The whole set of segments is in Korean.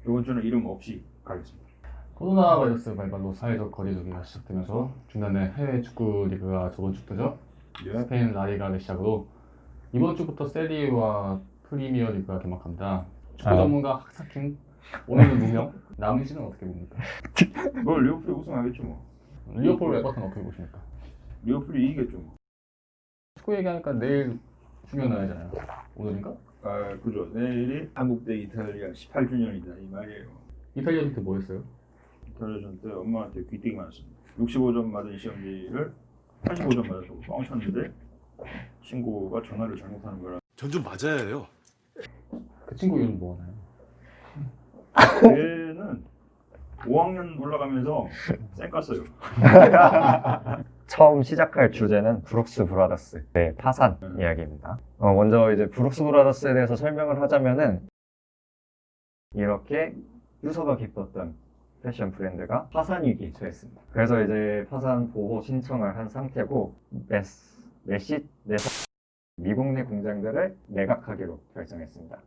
이번 주는 이름 없이 가겠습니다. 코로나 바이러스 발발로 사회적 거리두기가 시작되면서 중단된 해외 축구 리그가 저번 주부터죠. 예. 스페인 라리가를 시작으로 이번 주부터 세리에와 프리미어 리그가 개막합니다. 축구 전문가 학사킹 오늘은 무명. 남은 씨는 어떻게 봅니까? 뭐 리버풀이 우승하겠죠 뭐. 리버풀 에버턴 어떻게 보십니까? 리버풀이 이기겠죠 뭐. 축구 얘기하니까 내일 중요한 날이잖아요. 오늘인가? 아 그죠. 내일이 한국 대 이탈리아 18주년이다 이 말이에요. 이탈리아 때 뭐 했어요? 이탈리아전 때 엄마한테 귀때기 맞았습니다. 65점 맞은 시험지를 85점 맞아서 뻥 쳤는데 친구가 전화를 잘못하는 거라. 전 좀 맞아야 해요. 그 친구 이름 뭐 하나요? 걔는 5학년 올라가면서 쌩 깠어요. 처음 시작할 주제는 브룩스 브라더스의 파산 이야기입니다. 먼저 이제 브룩스 브라더스에 대해서 설명을 하자면은 이렇게 유서가 깊었던 패션 브랜드가 파산 위기에 처했습니다. 그래서 이제 파산 보호 신청을 한 상태고 미국 내 공장들을 매각하기로 결정했습니다.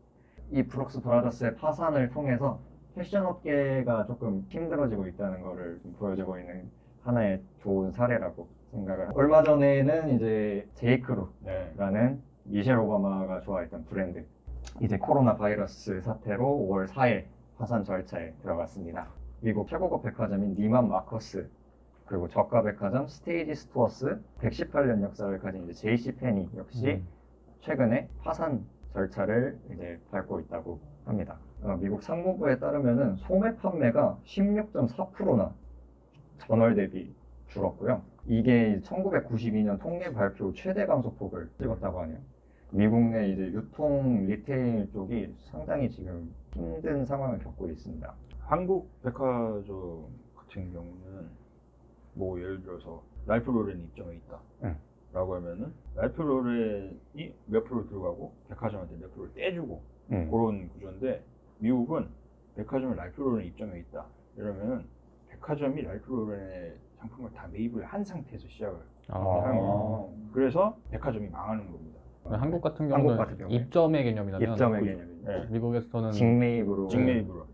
이 브룩스 브라더스의 파산을 통해서 패션 업계가 조금 힘들어지고 있다는 것을 좀 보여주고 있는 하나의 좋은 사례라고 생각을 합니다. 얼마 전에는 이제 제이크루라는 미셸 오바마가 좋아했던 브랜드 이제 코로나 바이러스 사태로 5월 4일 파산 절차에 들어갔습니다. 미국 최고급 백화점인 니만 마커스 그리고 저가 백화점 스테이지 스토어스 118년 역사를 가진 이제 JC 페니 역시 최근에 파산 절차를 이제 밟고 있다고 합니다. 미국 상무부에 따르면은 소매 판매가 16.4%나 전월 대비 줄었고요. 이게 1992년 통계 발표 최대 감소폭을 찍었다고 하네요. 미국 내 이제 유통 리테일 쪽이 상당히 지금 힘든 상황을 겪고 있습니다. 한국 백화점 같은 경우는 뭐 예를 들어서 랄프 로렌 입점에 있다 라고 하면은 랄프 로렌이 몇 프로 들어가고 백화점한테 몇 프로를 떼주고 그런 구조인데 미국은 백화점에 랄프 로렌 입점에 있다 이러면은 백화점이 랄프 로렌의 상품을 다 매입을 한 상태에서 시작을 하는 거예요. 그래서 백화점이 망하는 겁니다. 한국 같은 한국 경우는 같은 경우에 입점의 개념이라면 입점의 그죠. 개념입니다. 네. 미국에서는 직매입으로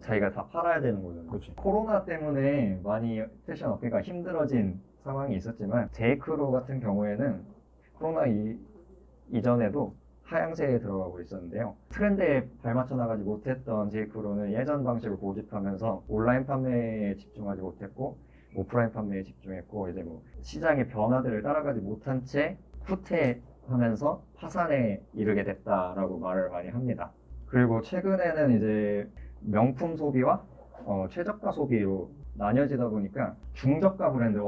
자기가 다 팔아야 되는 거잖아요. 그렇지. 코로나 때문에 많이 패션 업계가 힘들어진 상황이 있었지만 제이크로 같은 경우에는 코로나 이전에도 하향세에 들어가고 있었는데요. 트렌드에 발맞춰 나가지 못했던 제이크로는 예전 방식을 고집하면서 온라인 판매에 집중하지 못했고 오프라인 판매에 집중했고 이제 뭐 시장의 변화들을 따라가지 못한 채 후퇴하면서 파산에 이르게 됐다라고 말을 많이 합니다. 그리고 최근에는 이제 명품 소비와 최저가 소비로 나뉘어지다 보니까 중저가 브랜드,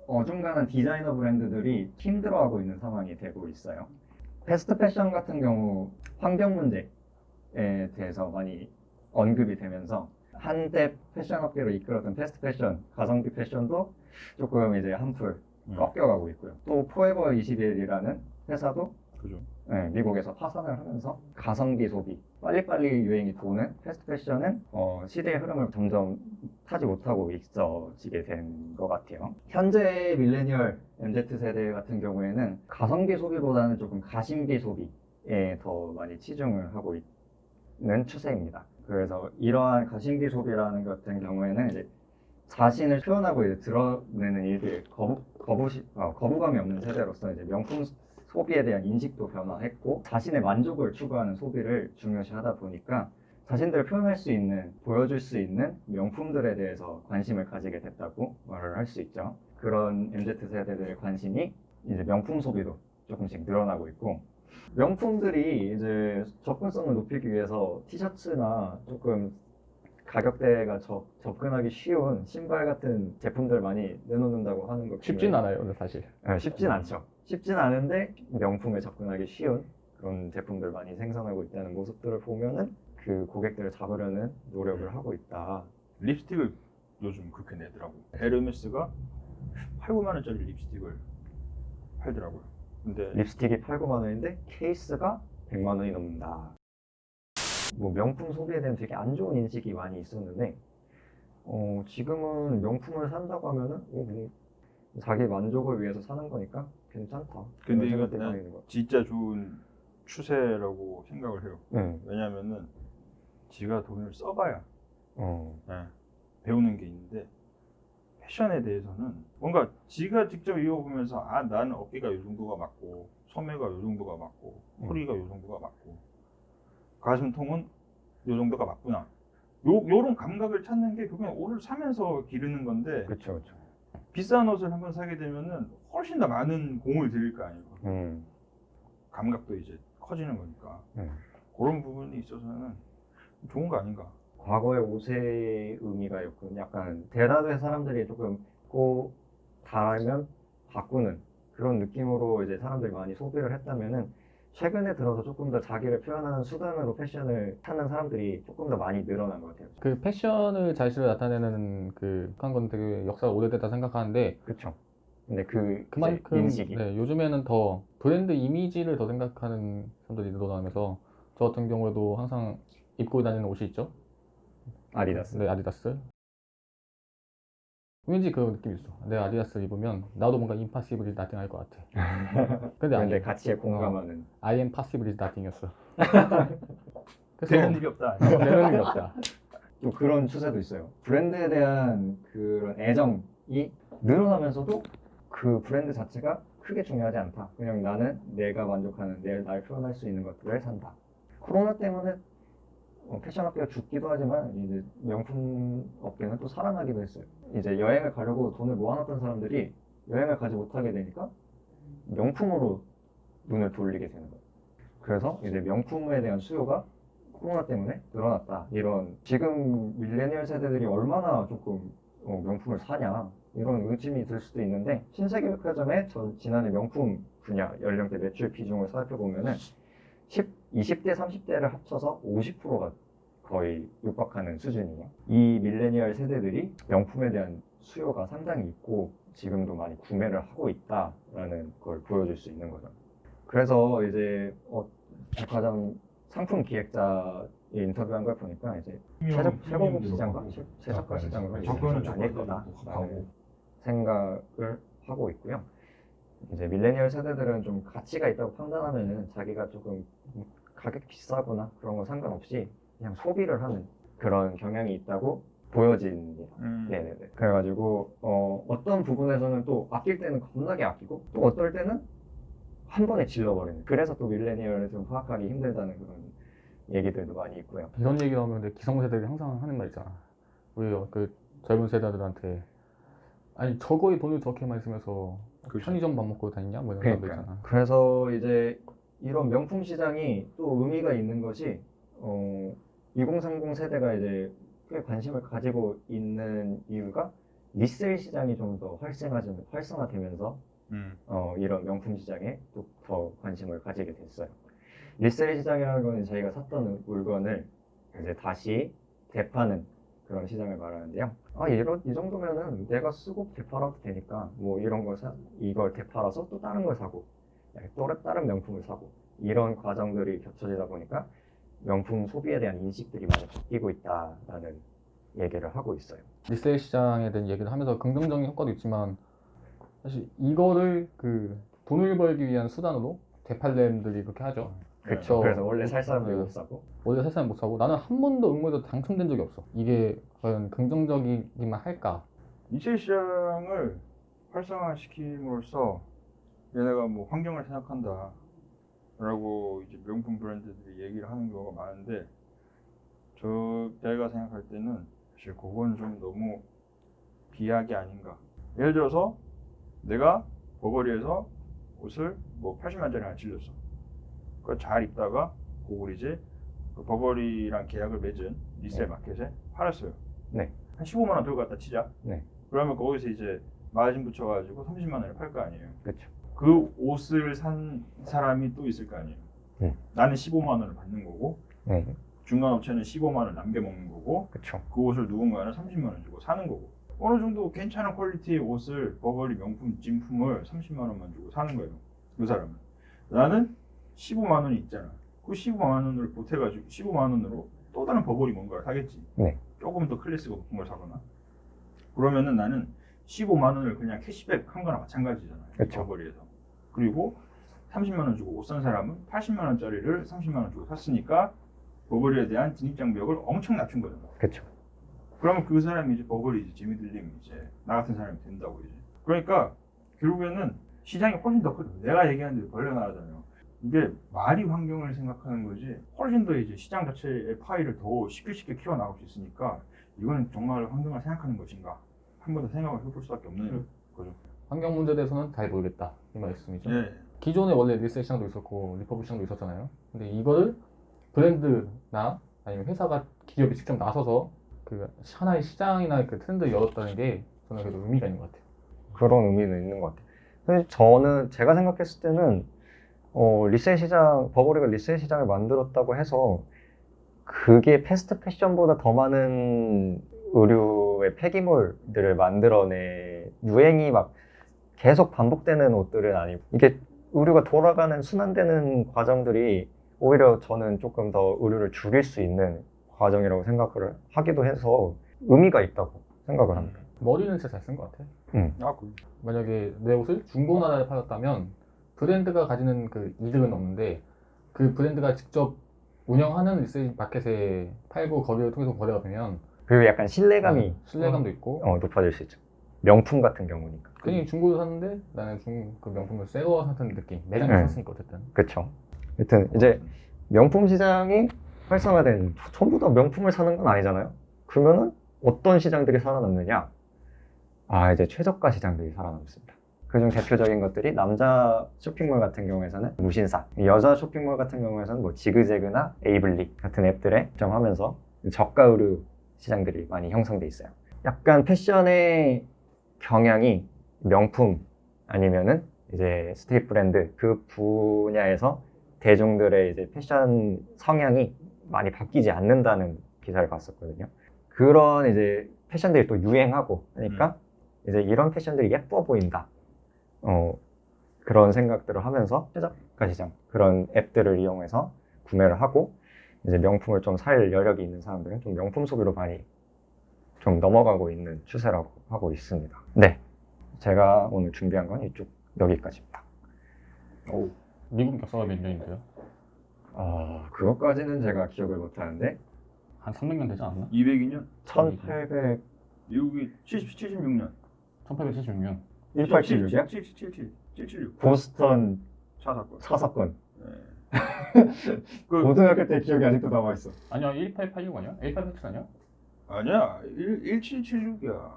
어중간한 디자이너 브랜드들이 힘들어하고 있는 상황이 되고 있어요. 패스트 패션 같은 경우 환경 문제에 대해서 많이 언급이 되면서 한때 패션 업계를 이끌었던 패스트 패션, 가성비 패션도 조금 이제 한풀 꺾여가고 있고요. 또 포에버 21이라는 회사도 그죠. 미국에서 파산을 하면서 가성비 소비, 빨리빨리 유행이 도는 패스트 패션은 시대의 흐름을 점점 타지 못하고 있어지게 된 것 같아요. 현재 밀레니얼 MZ세대 같은 경우에는 가성비 소비보다는 조금 가심비 소비에 더 많이 치중을 하고 있는 추세입니다. 그래서 이러한 가심비 소비라는 것 같은 경우에는 이제 자신을 표현하고 이제 드러내는 일들 거부감이 없는 세대로서 이제 명품 소비에 대한 인식도 변화했고 자신의 만족을 추구하는 소비를 중요시하다 보니까 자신들을 표현할 수 있는, 보여줄 수 있는 명품들에 대해서 관심을 가지게 됐다고 말을 할 수 있죠. 그런 MZ세대들의 관심이 이제 명품 소비도 조금씩 늘어나고 있고 명품들이 이제 접근성을 높이기 위해서 티셔츠나 조금 가격대가 접근하기 쉬운 신발 같은 제품들 많이 내놓는다고 하는 거 쉽진 않아요, 근데 사실. 쉽진 않죠. 쉽진 않은데 명품에 접근하기 쉬운 그런 제품들 많이 생산하고 있다는 모습들을 보면은 그 고객들을 잡으려는 노력을 하고 있다. 립스틱을 요즘 그렇게 내더라고. 에르메스가 8, 9만 원짜리 립스틱을 팔더라고요. 근데 립스틱이 8, 9만 원인데 케이스가 100만 원이 넘는다. 뭐 명품 소비에 대한 되게 안 좋은 인식이 많이 있었는데 지금은 명품을 산다고 하면은 뭐 자기 만족을 위해서 사는 거니까 괜찮다. 근데 이런 이거 생각이 그냥 있는 것 진짜 좋은 추세라고 생각을 해요. 같아요. 왜냐면은 지가 돈을 써봐야 네, 배우는 게 있는데 패션에 대해서는 뭔가 지가 직접 입어보면서 아 나는 어깨가 이 정도가 맞고 소매가 이 정도가 맞고 허리가 이 정도가 맞고 가슴통은 이 정도가 맞구나 요런 감각을 찾는 게 그냥 옷을 사면서 기르는 건데 그렇죠, 그렇죠. 비싼 옷을 한번 사게 되면은 훨씬 더 많은 공을 들일 거 아니에요. 감각도 이제 커지는 거니까 그런 부분이 있어서는 좋은 거 아닌가. 과거의 옷의 의미가 약간 대다수의 사람들이 조금 꼭 달면 바꾸는 그런 느낌으로 이제 사람들이 많이 소비를 했다면은 최근에 들어서 조금 더 자기를 표현하는 수단으로 패션을 찾는 사람들이 조금 더 많이 늘어난 것 같아요. 그 패션을 자신을 나타내는 한 건 되게 역사가 오래됐다 생각하는데 그렇죠. 근데 그 그만큼 인식이 네, 요즘에는 더 브랜드 이미지를 더 생각하는 사람들이 늘어나면서 저 같은 경우에도 항상 입고 다니는 옷이 있죠. 아디다스. 네, 아디다스. 왠지 그 느낌이 있어. 내가 아디다스 입으면 나도 뭔가 impossible is nothing 할 것 같아. 근데 근데 아니야. 가치에 공감하는. I am possible is nothing이었어. 되는 일이 없다. 되는 일이 없다. 또 그런 추세도 있어요. 브랜드에 대한 그런 애정이 늘어나면서도 그 브랜드 자체가 크게 중요하지 않다. 그냥 나는 내가 만족하는 날 표현할 수 있는 것들을 산다. 코로나 때문에 패션 업계가 죽기도 하지만 이제 명품 업계는 또 살아나기도 했어요. 이제 여행을 가려고 돈을 모아놨던 사람들이 여행을 가지 못하게 되니까 명품으로 눈을 돌리게 되는 거예요. 그래서 이제 명품에 대한 수요가 코로나 때문에 늘어났다. 이런 지금 밀레니얼 세대들이 얼마나 조금 명품을 사냐 이런 의심이 들 수도 있는데 신세계백화점의 지난해 명품 분야 연령대 매출 비중을 살펴보면은 20대, 30대를 합쳐서 50%가 거의 육박하는 수준이에요. 이 밀레니얼 세대들이 명품에 대한 수요가 상당히 있고 지금도 많이 구매를 하고 있다라는 걸 보여줄 수 있는 거죠. 그래서 이제 백화점 상품 기획자의 인터뷰한 걸 보니까 이제 최고급 시장과 최저가 시장으로 접근은 나뉠 거다라는 생각을 하고 있고요. 이제 밀레니얼 세대들은 좀 가치가 있다고 판단하면은 자기가 조금 가격 비싸거나 그런 거 상관없이 그냥 소비를 하는 그런 경향이 있다고 보여집니다. 네네네. 그래가지고 어떤 부분에서는 또 아낄 때는 겁나게 아끼고 또 어떨 때는 한 번에 질러버리는. 그래서 또 밀레니얼을 좀 파악하기 힘들다는 그런 얘기들도 많이 있고요. 이런 얘기 나오면 근데 기성세대들이 항상 하는 말 있잖아. 우리 그 젊은 세대들한테 아니 저거에 돈을 저렇게 많이 쓰면서 그렇죠. 편의점 밥 먹고 다니냐 뭐 이런 사람들 있잖아. 그래서 이제 이런 명품 시장이 또 의미가 있는 것이 2030 세대가 이제 꽤 관심을 가지고 있는 이유가 리셀 시장이 좀 더 활성화되면서 이런 명품 시장에 또 더 관심을 가지게 됐어요. 리셀 시장이라는 건 저희가 샀던 물건을 이제 다시 되파는 그런 시장을 말하는데요. 이 정도면은 내가 쓰고 되팔아도 되니까 뭐 이런 이걸 되팔아서 또 다른 걸 사고 또 다른 명품을 사고 이런 과정들이 겹쳐지다 보니까 명품 소비에 대한 인식들이 많이 바뀌고 있다라는 얘기를 하고 있어요. 리셀 시장에 대한 얘기를 하면서 긍정적인 효과도 있지만 사실 이거를 그 돈을 벌기 위한 수단으로 되팔렘들이 그렇게 하죠. 그렇죠. 그래서 원래 살 사람들 못 사고 원래 살 사람 못 사고 나는 한 번도 응모에서 당첨된 적이 없어. 이게 과연 긍정적이기만 할까? 리셀 시장을 활성화시킴으로써 얘네가 뭐 환경을 생각한다 라고 이제 명품 브랜드들이 얘기를 하는 경우가 많은데 제가 생각할 때는 사실 그건 좀 너무 비약이 아닌가. 예를 들어서 내가 버거리에서 옷을 뭐 80만짜리 하나 질렀어. 그걸 잘 입다가 그걸 이제 그 버거리랑 계약을 맺은 리셀 마켓에 팔았어요. 네. 한 15만 원 들고 갔다 치자. 네. 그러면 거기서 이제 마진 붙여가지고 30만 원에 팔 거 아니에요. 그렇죠. 그 옷을 산 사람이 또 있을 거 아니에요. 나는 15만 원을 받는 거고 중간 업체는 15만 원 남겨 먹는 거고 그렇죠. 그 옷을 누군가는 30만 원 주고 사는 거고 어느 정도 괜찮은 퀄리티의 옷을 버거리 명품 진품을 30만 원만 주고 사는 거예요. 그 사람은. 나는 15만 원이 있잖아. 그 15만 원을 보태가지고 15만 원으로 또 다른 버거리 뭔가를 사겠지. 네. 조금 더 클래스가 높은 걸 사거나. 그러면은 나는 15만 원을 그냥 캐시백 한 거나 마찬가지잖아요. 그쵸. 버거리에서. 그리고 30만 원 주고 옷 산 사람은 80만 원짜리를 30만 원 주고 샀으니까 버거리에 대한 진입장벽을 엄청 낮춘 거죠. 그렇죠. 그러면 그 사람이 이제 버블이 재미 들리면 이제 나 같은 사람이 된다고 이제. 그러니까 결국에는 시장이 훨씬 더 커져. 내가 얘기한 대로 벌려 나가잖아요. 이게 말이 환경을 생각하는 거지 훨씬 더 이제 시장 자체의 파이를 더 쉽게 키워나갈 수 있으니까 이거는 정말 환경을 생각하는 것인가 한 번 더 생각을 해볼 수밖에 없는 거죠. 환경 문제에 대해서는 잘 모르겠다 이 말씀이죠. 예. 기존에 원래 리셀 시장도 있었고 리퍼블 시장도 있었잖아요. 근데 이거를 브랜드나 아니면 회사가 기업이 직접 나서서 그 하나의 시장이나 그 트렌드를 열었다는 게 저는 그래도 의미가 있는 것 같아요. 그런 의미는 있는 것 같아요. 근데 저는 제가 생각했을 때는 리셀 시장, 버버리가 리셀 시장을 만들었다고 해서 그게 패스트 패션보다 더 많은 의류의 폐기물들을 만들어내 유행이 막 계속 반복되는 옷들은 아니고 이게 의류가 돌아가는 순환되는 과정들이 오히려 저는 조금 더 의류를 줄일 수 있는 과정이라고 생각을 하기도 해서 의미가 있다고 생각을 합니다. 머리는 진짜 잘 쓴 것 같아. 아, 그 만약에 내 옷을 중고나라에 팔았다면 브랜드가 가지는 그 이득은 없는데 그 브랜드가 직접 운영하는 리셀 마켓에 팔고 거기를 통해서 거래가 되면 그리고 약간 신뢰감이 신뢰감도 있고 높아질 수 있죠. 명품 같은 경우니까. 괜히 중고를 샀는데 나는 그 명품을 새거 샀던 느낌. 매장에서 네. 샀으니까 어쨌든. 그렇죠. 하여튼 이제 명품 시장이 활성화된 전부 다 명품을 사는 건 아니잖아요. 그러면은 어떤 시장들이 살아남느냐? 이제 최저가 시장들이 살아남습니다. 그중 대표적인 것들이 남자 쇼핑몰 같은 경우에서는 무신사, 여자 쇼핑몰 같은 경우에서는 뭐 지그재그나 에이블리 같은 앱들에 점하면서 저가 의류 시장들이 많이 형성돼 있어요. 약간 패션의 경향이 명품 아니면은 이제 스트릿 브랜드 그 분야에서 대중들의 이제 패션 성향이 많이 바뀌지 않는다는 기사를 봤었거든요. 그런 이제 패션들이 또 유행하고 하니까 이제 이런 패션들이 예뻐 보인다. 그런 생각들을 하면서 최저가 시장 그런 앱들을 이용해서 구매를 하고 이제 명품을 좀 살 여력이 있는 사람들은 좀 명품 소비로 많이 좀 넘어가고 있는 추세라고 하고 있습니다. 네, 제가 오늘 준비한 건 이쪽 여기까지입니다. 오. 미국 역사가 몇 년인데요? 그것까지는 제가 기억을 못하는데 한 300년 되지 않았나? 202년 1800 미국이 76년 1876년. 1876이야? 776 보스턴 차 사건. 차 사건. 그 고등학교 때 기억이 아직도 남아있어. 아니야 1886 아니야? 1887 아니야? 아니야 1776이야.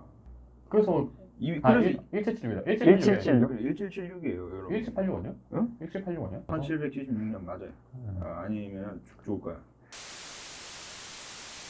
그래서 그래서 1776이다. 1776? 1776이에요 여러분. 1786 아니야? 응? 1786 아니야? 1776년 맞아요. 아니면 죽을 거야.